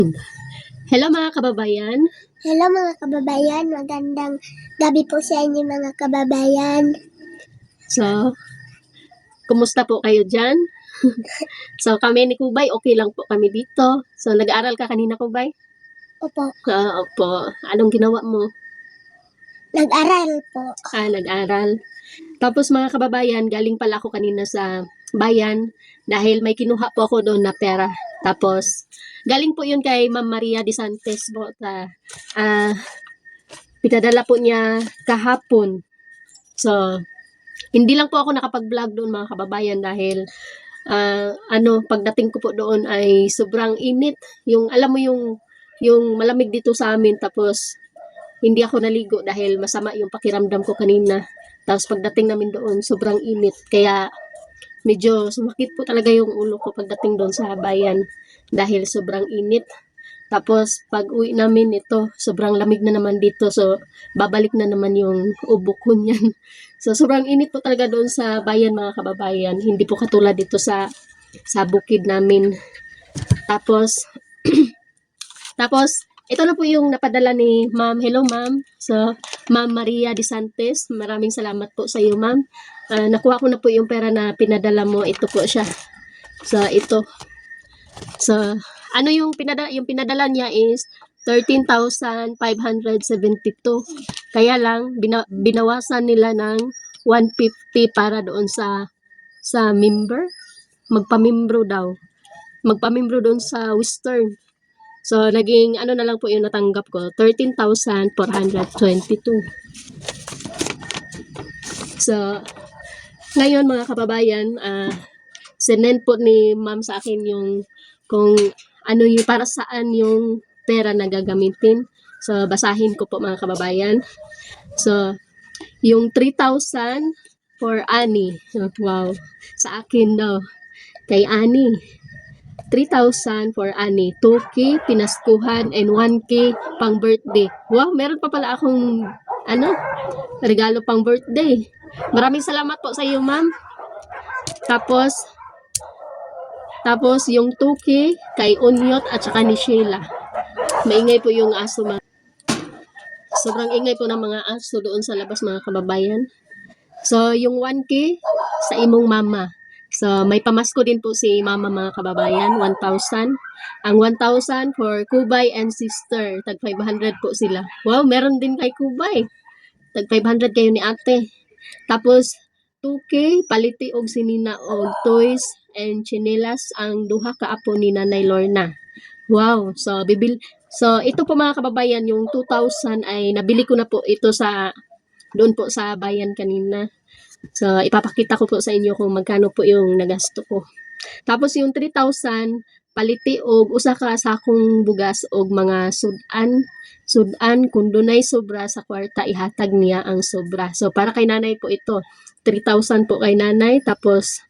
Hello mga kababayan. Hello mga kababayan, magandang gabi po sa inyo mga kababayan. So, kumusta po kayo dyan? So, kami ni Kubay, okay lang po kami dito. So, nag-aaral ka kanina, Kubay? Opo, Opo. Anong ginawa mo? nag-aral po. Nag-aral. Tapos mga kababayan, galing pala ako kanina sa bayan dahil may kinuha po ako doon na pera. Tapos, galing po yun kay Ma'am Maria de Santos po. Pinadala po niya kahapon. So, hindi lang po ako nakapag-vlog doon mga kababayan dahil pagdating ko po doon ay sobrang init. Alam mo yung malamig dito sa amin, tapos hindi ako naligo dahil masama yung pakiramdam ko kanina. Tapos pagdating namin doon, sobrang init. Kaya medyo sumakit po talaga yung ulo ko pagdating doon sa bayan dahil sobrang init. Tapos pag uwi namin ito, sobrang lamig na naman dito. So babalik na naman yung ubo ko niyan. So sobrang init po talaga doon sa bayan mga kababayan. Hindi po katulad dito sa bukid namin. Tapos ito na po yung napadala ni Ma'am. Hello Ma'am. So Ma'am Maria de Santos, maraming salamat po sa iyo Ma'am. Nakuha ko na po yung pera na pinadala mo. Ito po siya. So ito. So yung pinadala niya is 13,572. Kaya lang binawasan nila ng 150 para doon sa member. Magpamimbro daw. Magpamimbro doon sa Western. So naging na lang po yung natanggap ko, 13,422. So ngayon mga kababayan, sinend po ni Ma'am sa akin yung kung ano yung para saan yung pera na gagamitin. So basahin ko po mga kababayan. So yung 3,000 for Ani. Wow. Sa akin daw. Kay Ani. 3,000 for Ani. 2K pinaskuhan and 1K pang birthday. Wow, meron pa pala akong regalo pang birthday. Maraming salamat po sa iyo, Ma'am. Tapos yung 2K kay Unyot at saka ni Sheila. Maingay po yung aso, Ma'am. Sobrang ingay po ng mga aso doon sa labas mga kababayan. So yung 1K sa imong mama. So may pamasko din po si mama mga kababayan, 1,000. Ang 1,000 for Kubay and sister, tag 500 po sila. Wow, meron din kay Kubay. Tag 500 kayo ni ate. Tapos 2K paliti og sinina og toys and chinelas ang duha ka apo ni Nanay Lorna. Wow, so ito po mga kababayan, yung 2,000 ay nabili ko na po ito doon po sa bayan kanina. So ipapakita ko po sa inyo kung magkano po yung nagasto ko. Tapos yung 3,000 paliti og usa ka sakong bugas og mga sudan kung dunay sobra sa kwarta ihatag niya ang sobra. So para kay nanay po ito, 3,000 po kay nanay, tapos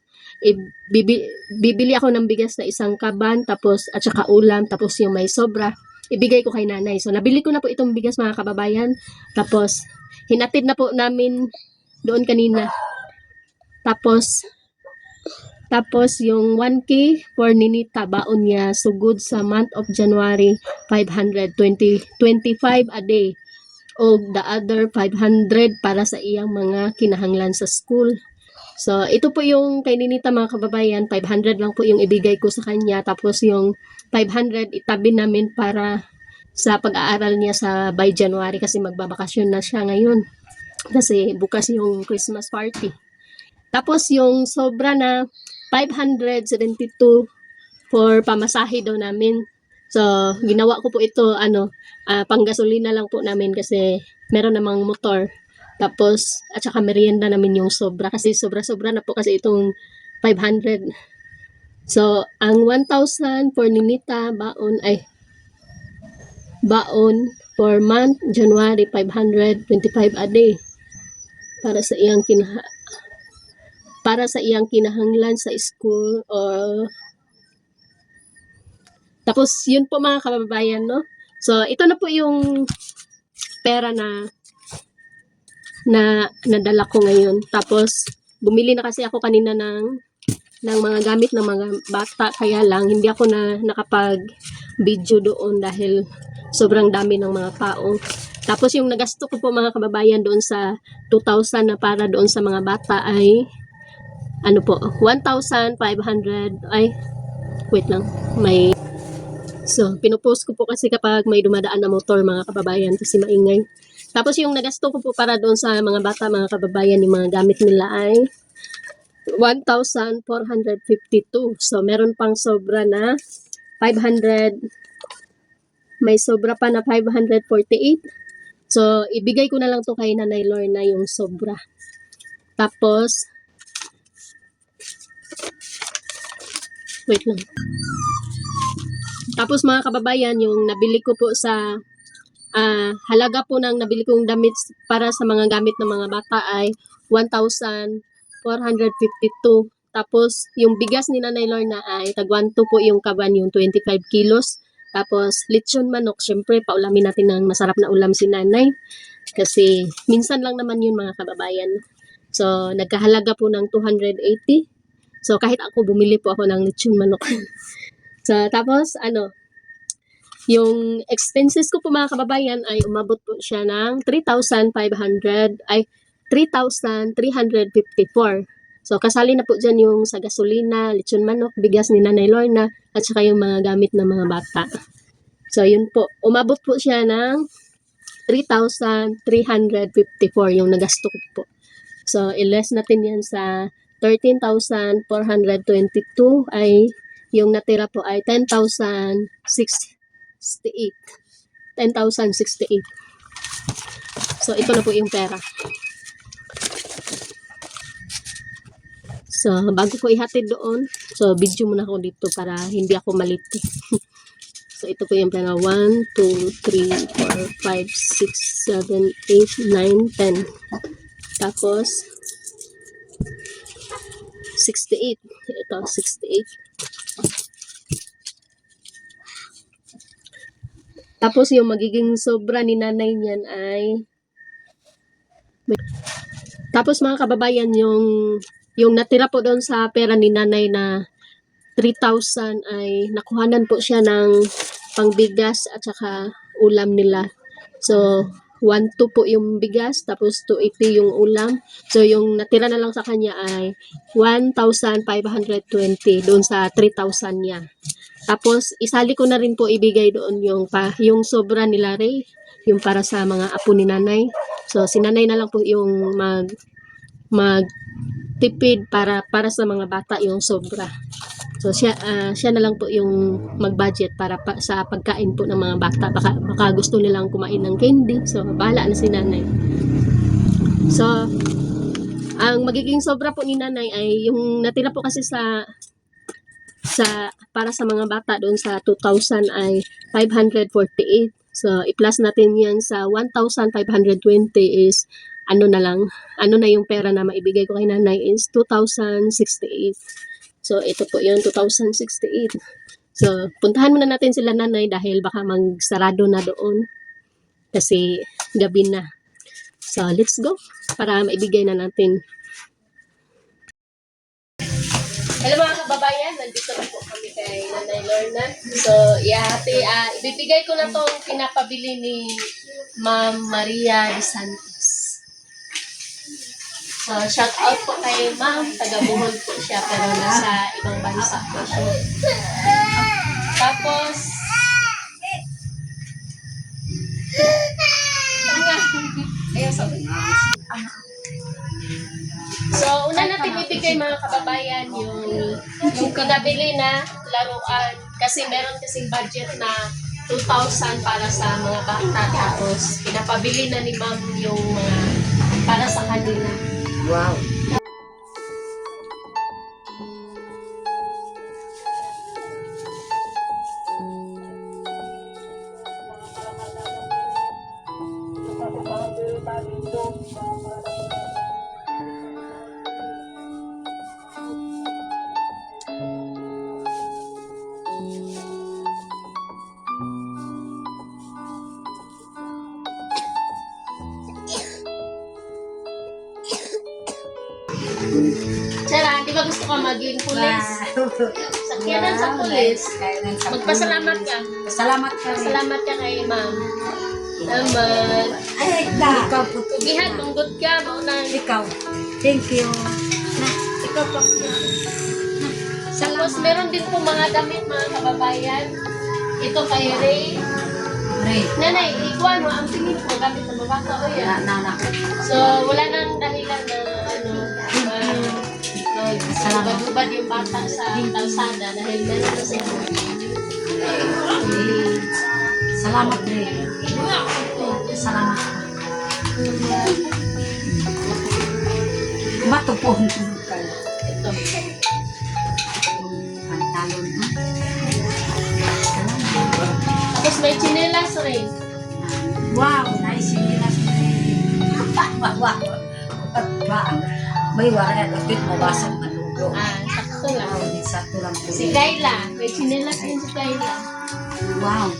bibili ako ng bigas na isang kaban, tapos at saka ulam, tapos yung may sobra ibigay ko kay nanay. So nabili ko na po itong bigas mga kababayan, tapos hinatid na po namin doon kanina. Tapos yung 1K for Ninita, baon niya sugod sa month of January, 525 a day. O the other 500 para sa iyang mga kinahanglan sa school. So ito po yung kay Ninita mga kababayan, 500 lang po yung ibigay ko sa kanya. Tapos yung 500 itabi namin para sa pag-aaral niya by January kasi magbabakasyon na siya ngayon. Kasi bukas yung Christmas party. Tapos yung sobra na 572 for pamasahe daw namin. So ginawa ko po ito panggasolina lang po namin kasi meron namang motor. Tapos at saka merienda namin yung sobra kasi sobra-sobra na po kasi itong 500. So ang 1,000 for Ninita baon for month January, 525 a day para sa iyang kinahanglan sa school. Tapos yun po mga kababayan, no? So ito na po yung pera na nadala ko ngayon. Tapos bumili na kasi ako kanina ng mga gamit ng mga bata, kaya lang hindi ako na nakapag video doon dahil sobrang dami ng mga tao. Tapos yung nagasto ko po mga kababayan doon sa 2,000 na para doon sa mga bata ay ano po, 1,500 ay wait lang, may so pinupost ko po kasi kapag may dumadaan na motor mga kababayan kasi maingay. Tapos yung nagasto ko po para doon sa mga bata mga kababayan, yung mga gamit nila ay 1,452. So meron pang sobra na 500, may sobra pa na 548. So ibigay ko na lang to kay Nanay Lorna yung sobra. Tapos wait lang. Tapos mga kababayan, yung nabili ko po sa halaga po ng nabili kong damit para sa mga gamit ng mga bata ay 1,452. Tapos yung bigas ni Nanay Lorna ay tagwanto po yung kaban, yung 25 kilos. Tapos lechon manok, syempre paulamin natin ng masarap na ulam si Nanay. Kasi minsan lang naman yun mga kababayan. So nagkahalaga po ng 280. So kahit ako bumili po ako ng lechon manok. So tapos yung expenses ko po mga kababayan ay umabot po siya ng 3,354. So kasali na po dyan yung sa gasolina, lechon manok, bigas ni Nanay Lorna, at saka yung mga gamit ng mga bata. So yun po, umabot po siya ng 3,354 yung nagasto ko po. So i-less natin yan sa 13,422 ay yung natira po ay 10,068. 10,068. So, ito na po yung pera. So, bago ko ihatid doon, so, video muna ako dito para hindi ako malito. So, ito po yung pera. 1, 2, 3, 4, 5, 6, 7, 8, 9, 10. Tapos, 68. Ito, 68. Tapos yung magiging sobra ni Nanay niyan ay tapos mga kababayan yung natira po doon sa pera ni Nanay na 3,000 ay nakuhanan po siya ng pangbigas at saka ulam nila. So 1,2 po yung bigas tapos 280 yung ulam. So yung natira na lang sa kanya ay 1,520 doon sa 3,000 niya. Tapos isali ko na rin po ibigay doon yung sobra nila Ray, yung para sa mga apo ni Nanay. So si Nanay na lang po yung magtipid para sa mga bata yung sobra. So siya na lang po yung mag-budget para sa pagkain po ng mga bata. Baka gusto nilang kumain ng candy. So bahala na si Nanay. So ang magiging sobra po ni Nanay ay yung natira po kasi sa para sa mga bata doon sa 2,000 ay 548. So i-plus natin yan sa 1,520 is ano na yung pera na maibigay ko kay Nanay is 2,068. So ito po yung 2,068. So puntahan muna natin sila Nanay dahil baka magsarado na doon kasi gabi na. So let's go para maibigay na natin. Hello mga kababayan, nandito na po kami kay Nanay Lorna. So, ibibigay ko na tong pinapabili ni Ma'am Maria de Santos. So, shout out po kay Ma'am, taga-Buhol po siya pero nasa ibang bansa po siya. Tapos, so, una natin ibigay mga kababayan yung pinabili na laruan kasi meron kasing budget na 2,000 para sa mga bata tapos pinapabili na ni Ma'am yung mga para sa kanila. Wow. Sarah, di ba gusto ka maging pulis? Sa sakyanan sa pulis. Sakyanan sa Magpasalamat pulis. ka. Salamat ka rin. Salamat ka kay ma'am. Naman. Ay, ikaw po. Gihan, munggot ka. Mauna. Ikaw. Thank you. Na, ikaw po. Tapos meron din po mga damit mga kababayan. Ito kay Ray. Ray. Nanay, ikuan mo ang tingin ko gamit ng babata o yan. Nana. So, wala nang dahilan na ano, ubad-ubad yung bata sa kalsada dahil meron na siya. Salamat, Ray. Salamat. Matupuhin ko kayo. Ito. Pantalon, ha? Tapos may chinelas rin. Wow, nice. Hindi na wow. May wala na bit mabasag na lugo. Sakto lang. Sakto lang po. Si Kayla. May chinelas din si Kayla. Wow.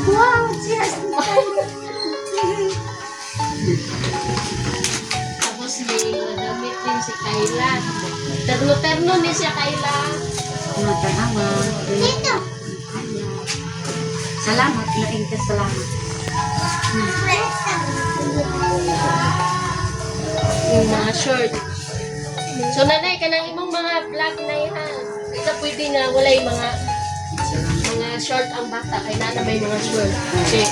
Wow, cheers. Tapos may mga damit din si Kayla. Terno-terno din siya Kayla. Matanawa. Dito. Salamat, laking ka salamat. Yung mga short. So nanay, kanang imong mga vlog na yan. Ito pwede nga wala yung mga short ang bata. Kaya na may mga short. Kasi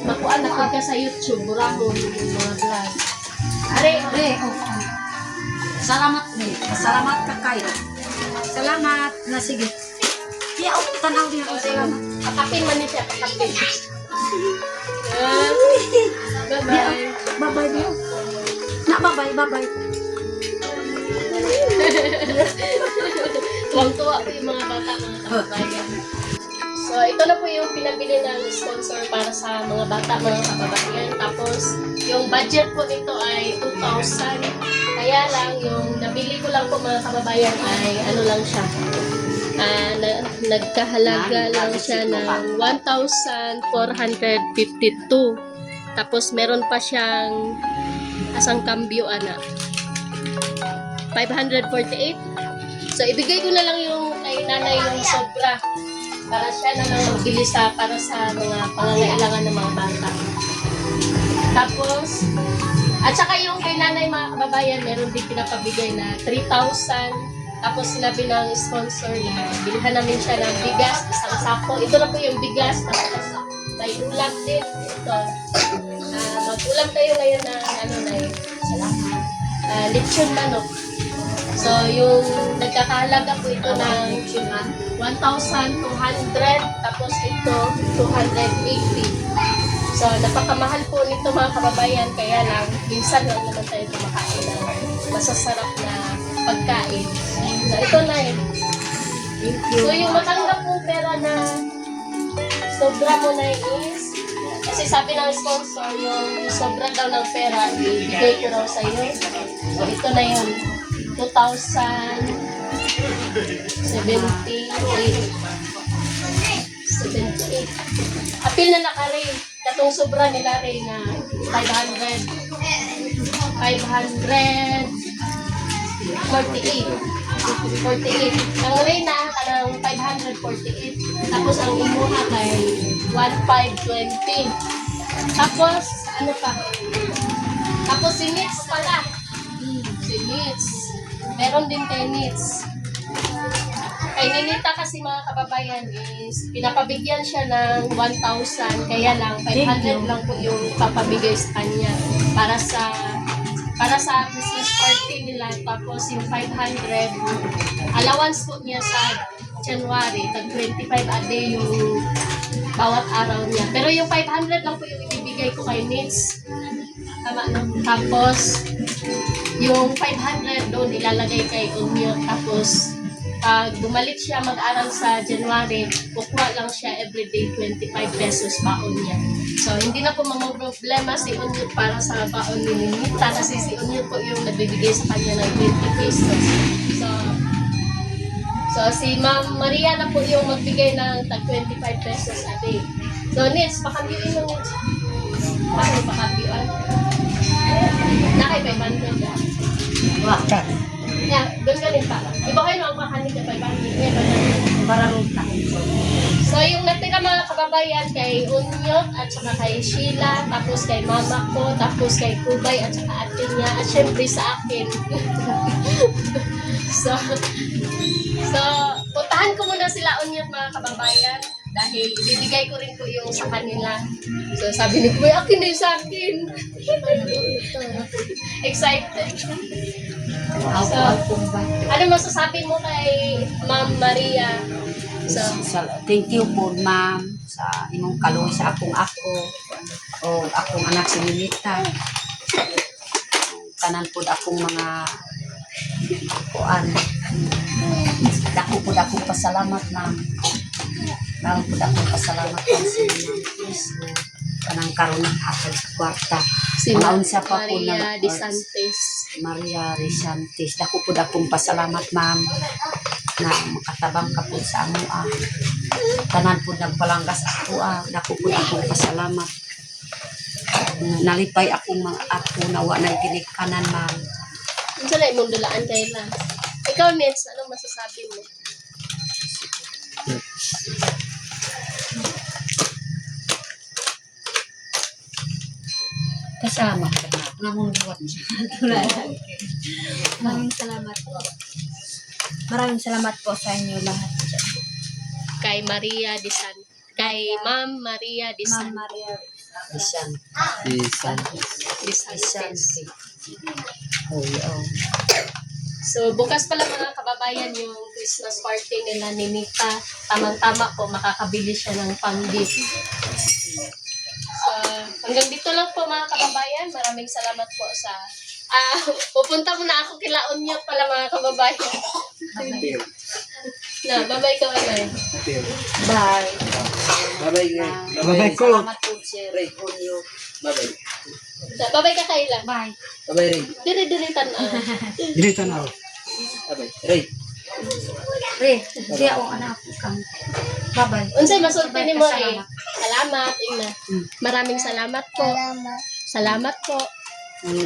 makuha na ka sa YouTube. Burahon yung mga vlog. Are, Re, salamat, Re. Salamat ka kayo. Salamat na sige. Kaya tanaw din ako. Salamat. pakapin man niya siya. Pakapin. Bye-bye. Bye-bye niyo. Na, bye-bye. Tuwang-tuwa po yung mga bata, mga kababayan. So, ito na po yung pinabili ng sponsor para sa mga bata, mga kababayan. Tapos, yung budget po nito ay 2,000. Kaya lang, yung nabili ko lang po mga kababayan ay ano lang siya. Nagkahalaga lang siya ng 1,452. Tapos, meron pa siyang asang kambyo, 548. So, ibigay ko na lang yung kay nanay yung sobra para siya na lang magbili para sa mga pangangailangan ng mga bata. Tapos, at saka yung kay nanay mga kababayan, meron din pinapabigay na 3,000. Tapos sinabi ng sponsor na bilhan namin siya ng bigas, isang sako. Ito na po yung bigas. Tapos may ulam din. Ito. Mag-ulam tayo ngayon na lechon manok. So, yung nagkakahalaga po ito ng 1,200, tapos ito 280. So, napakamahal po nito mga kababayan, kaya lang, minsan lang naman tayo kumakain ng masasarap na pagkain. So, ito na eh. So, yung matanggap mong pera na sobra mo na is, kasi sabi ng sponsor, yung sobra daw ng pera, ibigay ko raw sa iyo. So, ito na yun. 2,078. Apil na nakari. Katong sobra nila rin na 548. Ang Reyna, kanang 548. Tapos ang imuha kay 1,520. Tapos, ano pa? Tapos si Nits pala. Si Nits. Meron din kay Nits. Kay Ninita kasi mga kababayan is pinapabigyan siya ng 1,000. Kaya lang, 500 lang po yung papabigay sa kanya para sa Christmas party nila. Tapos yung 500 allowance po niya sa January, tag 25 a day yung bawat araw niya. Pero yung 500 lang po yung ibibigay ko kay Nits. Tama, no? Tapos yung 500 doon ilalagay kay Unyo. Tapos pag bumalik siya mag-aral sa January, kukuha lang siya everyday 25 pesos baon niya. So, hindi na po problema si Unyut para sa baon ni Ninita kasi si Unyut po yung nagbibigay sa kanya ng 20 pesos. So si Ma'am Maria na po yung magbigay ng tag 25 pesos a day. So, Nits, pakambiuin mo Nits. Paano pakambiuan? Nakay 500 na. Wah. Yeah, doon ka din pa. Iba kayo ang makanig ka pa. Para ruta. So, yung natira mga kababayan kay Unyot at saka kay Sheila, tapos kay mama ko, tapos kay Kubay at saka ate niya, at syempre sa akin. so, puntahan ko muna sila Unyot mga kababayan dahil ibibigay ko rin po yung sa kanila. So, sabi ni Kubay, akin na yung sa akin. Excited. So, ano masasabi mo kay Ma'am Maria? So, Thank you po, ma'am, sa imong kaluoy sa akong o akong anak si Ninita. Tanan po akong mga kuan. Dako po akong pasalamat, ma'am. Dako po akong pasalamat po sa inyo. Please, kanang karon ng hatag sa kwarta. si Maun siya pa po Maria ng- De Santis. Maria Risantes. Dako po akong pasalamat, ma'am, na makatabang ka po sa amo. Tanan po nagpalanggas ako. Dako po akong pasalamat. Nalipay akong mga apo na wa na ginikanan, ma'am. Ano na imong dulaan kay lang? Ikaw, Nets, anong masasabi mo? Kasama ka na. Namang buwat niya. Maraming salamat po. Maraming salamat po sa inyo lahat. Kay Maria De San. Kay Ma'am Maria De Ma'am San. Maria. Isan. De Santis. Oh, yeah. So, bukas pala mga kababayan yung Christmas party nila ni Nita. Tamang-tama po, makakabili siya ng pang-gift. So, hanggang dito lang po mga kababayan. Maraming salamat po sa... pupunta muna ako kila Unyot pala mga kababayan. Na, bye-bye ka, bye-bye. Bye. Bye-bye ko. Salamat po, Sir Julio. Bye-bye. Bye-bye ka, Kayla. Bye. Bye-bye, Ray. Diri-diri tanaw. Dili tanaw. Bye-bye. Ray. Re, di ako anak kang. Bye-bye. Unsay masulti ni mo eh. Salamat. Salamat, Ina. Maraming salamat po. Salamat. Salamat po.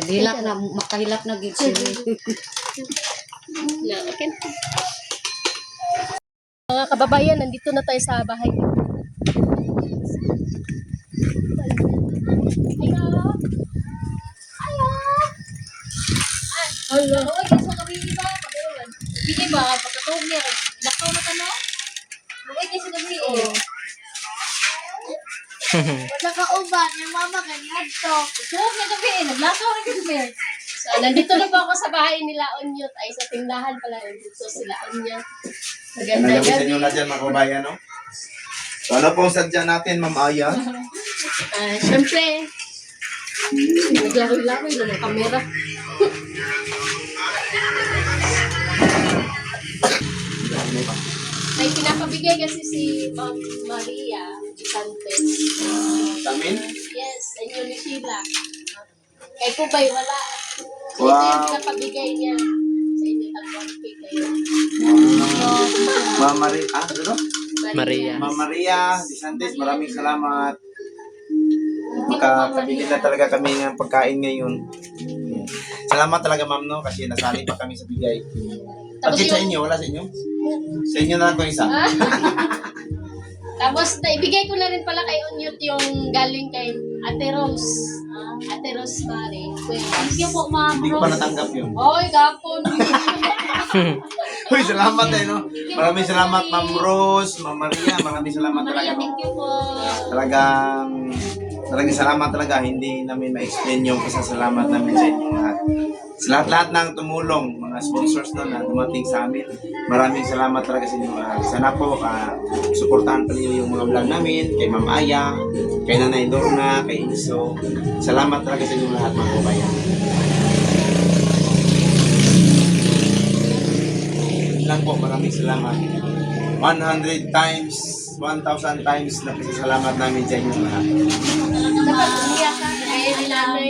Hilap na, makahilap na gid si Re. Na, okay. Mga kababayan, nandito na tayo sa bahay. Hello. Uy, kasi kami ba? Hindi ba? Pagkatawag niya. Lakaw na ka no? Uy, kasi kami eh. Wala ka uban. Yung mama ganyan to. Tawag na kami eh. Naglakaw na kami. So, nandito na po ako sa bahay nila Unyot. Ay, sa tindahan pala. Nandito sila Unyot. Magandang Nagabi sa gabi. inyo na dyan, mga kabayan, no? So, ano pong sadya natin, Ma'am Aya? Siyempre, naglaroy-laroy na ng kamera. May pinapabigay kasi si Ma'am Maria De Santos. Sa amin? Yes, sa inyo ni Sheila. Kay Kubay, wala. So, ito Wow. yung pinapabigay niya sa inyo tatlong cake kayo. Ma'am Maria, ano? Maria. Ma'am Maria, Di Santis, maraming salamat. Makakabili na talaga kami ng pagkain ngayon. Salamat talaga, ma'am, no? Kasi nasali pa kami sa bigay. Tapos Pagkit sa yung- inyo, wala sa inyo? Sa inyo na lang ko isa. Tapos, naibigay ko na rin pala kay Unyot yung galing kay Ate Rose. Ate Rose Mare. Thank you po, Ma'am Hindi ko pa Rose. natanggap yun. Oy, gapon. Uy, salamat eh, no? Maraming salamat, Ma'am Rose, Ma'am Maria, maraming salamat talaga, Maria, no? thank you po. Talagang salamat talaga. Hindi namin ma-explain yung pasasalamat namin sa inyo lahat. Sa lahat-lahat ng tumulong, mga sponsors na dumating sa amin. Maraming salamat talaga sa inyo lahat. Sana po, suportahan pa niyo yung mga vlog namin, kay Ma'am Aya, kay Nanay Dorna, kay Inso. Salamat talaga sa inyo lahat, mga kabayan. Yun lang po, maraming salamat. 100 times, 1,000 times na pasasalamat namin sa inyo lahat. Dapat umiyak ka. Kaya ni nanay.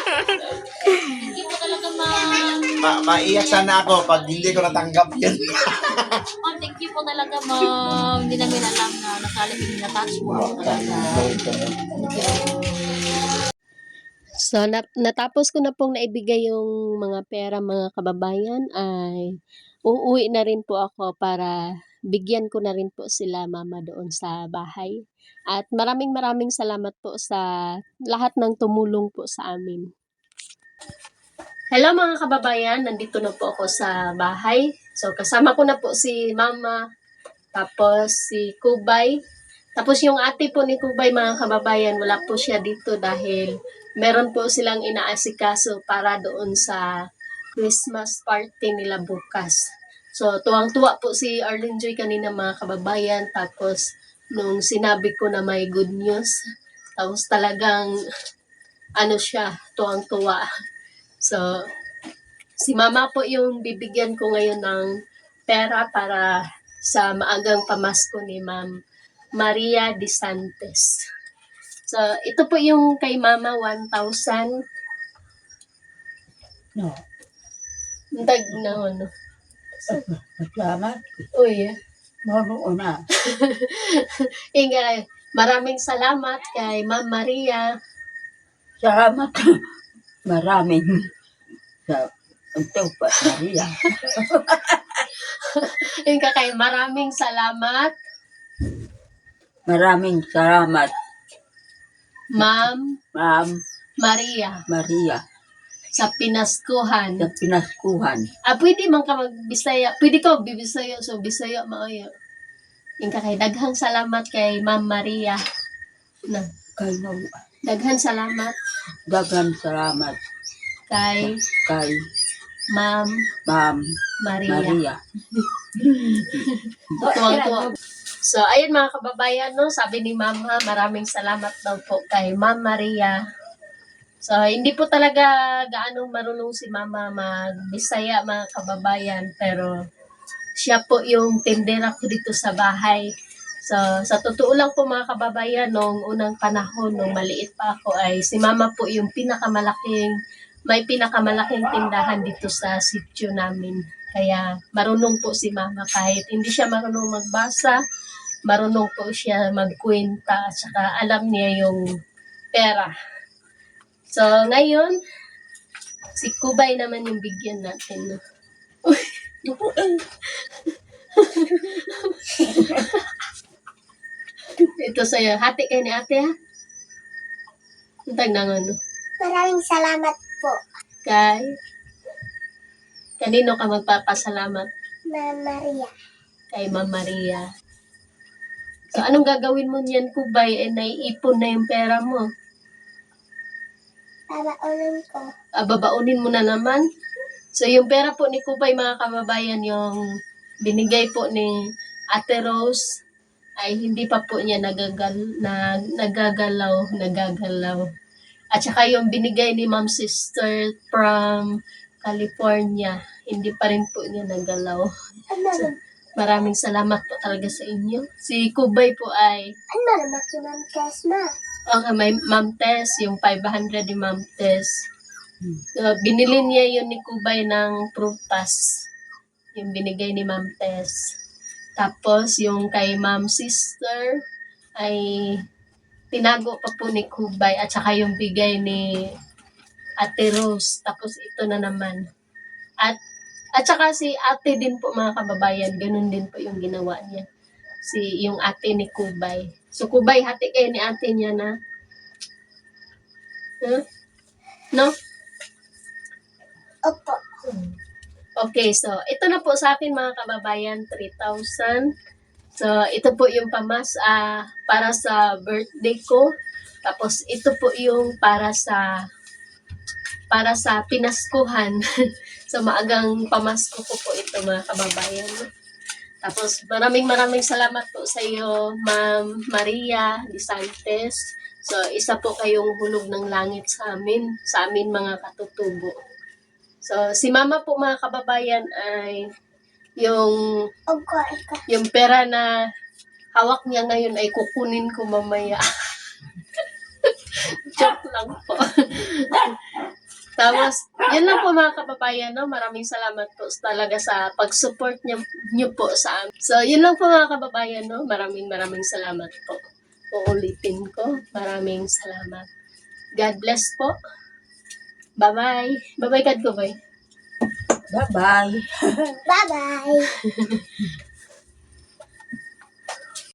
Thank you po talaga, Ma'am. Maiyak sana ako pag hindi ko natanggap yun. Oh, thank you po talaga, Ma'am. Hindi namin alam na nasali kami na touch mo. Talaga. So, natapos ko na pong naibigay yung mga pera mga kababayan ay uuwi na rin po ako para bigyan ko na rin po sila mama doon sa bahay. At maraming salamat po sa lahat ng tumulong po sa amin. Hello mga kababayan, nandito na po ako sa bahay. So kasama ko na po si mama, tapos si Kubay. Tapos yung ate po ni Kubay mga kababayan, wala po siya dito dahil meron po silang inaasikaso para doon sa Christmas party nila bukas. So tuwang-tuwa po si Arlene Joy kanina mga kababayan. Tapos nung sinabi ko na may good news, tapos talagang ano siya, tuwang-tuwa. So, si mama po yung bibigyan ko ngayon ng pera para sa maagang pamasko ni Ma'am Maria De Santes. So, ito po yung kay mama, 1,000. No. Dag na ano. Salamat. Uy, Maroon na. ingay. Maraming salamat kay Ma'am Maria. Salamat. Maraming. Sa ito pa, Maria. Kay maraming salamat, Maraming salamat, Ma'am Ma'am Maria, Maria, sa pinaskuhan. sa pinaskuhan. Pwede man ka magbisaya. Pwede ka bibisaya. So, bisaya maayo. Kay daghang salamat kay Ma'am Maria. Na, Kay daghang salamat dagan salamat kay kay Ma'am Ma'am Maria. Maria. Tuwang-tuwa. So, ayun mga kababayan, no? Sabi ni Mama, maraming salamat daw po kay Ma'am Maria. So, hindi po talaga gaano marunong si Mama magbisaya mga kababayan, pero siya po yung tindera ko dito sa bahay. So, sa totoo lang po mga kababayan, nung unang panahon, nung maliit pa ako, ay si Mama po yung may pinakamalaking tindahan dito sa sityo namin. Kaya marunong po si Mama kahit hindi siya marunong magbasa, marunong po siya magkwenta, at saka alam niya yung pera. So, ngayon, si Kubay naman yung bigyan natin. No? Ito sa'yo. Hati kayo ni ate, ha? Tag na ano. Maraming salamat po, Kanino ka magpapasalamat? Ma'am Maria. Kay Ma'am Maria. So, anong gagawin mo niyan, Kubay? Naiipon na yung pera mo. Babaunan ko. Babaunin mo na naman. So, yung pera po ni Kubay, mga kababayan, yung binigay po ni Ate Rose, ay hindi pa po niya nagagalaw. At saka yung binigay ni Ma'am Sister from California, hindi pa rin po niya nagalaw. So, maraming salamat po talaga sa inyo. Si Kubay po ay, Ano naman si Ma'am Tesma? may Ma'am Tess, yung 500 ni Ma'am Tess. So, binili niya yun ni Kubay ng prutas. Yung binigay ni Ma'am Tess. Tapos, yung kay Ma'am Sister ay tinago pa po ni Kubay at saka yung bigay ni Ate Rose. Tapos, ito na naman. At saka si ate din po mga kababayan, ganun din po yung ginawa niya. Yung ate ni Kubay. So, Kubay, hati kayo ni ate niya na. Huh? No? Opo. Okay, so ito na po sa akin mga kababayan, 3,000. So ito po yung para sa birthday ko. Tapos ito po yung para sa pinaskuhan. So maagang pamasko ko po ito mga kababayan. Tapos maraming salamat po sa iyo, Ma'am Maria De Santes. So isa po kayong hulog ng langit sa amin mga katutubo. So, si Mama po mga kababayan ay yung pera na hawak niya ngayon ay kukunin ko mamaya. Joke lang po. Tapos, yun lang po mga kababayan, no? Maraming salamat po talaga sa pag-support niyo po sa amin. So, yun lang po mga kababayan, no? Maraming salamat po. Uulitin ko. Maraming salamat. God bless po. Bye-bye. Bye-bye kad ko, bay. Bye-bye. Bye-bye.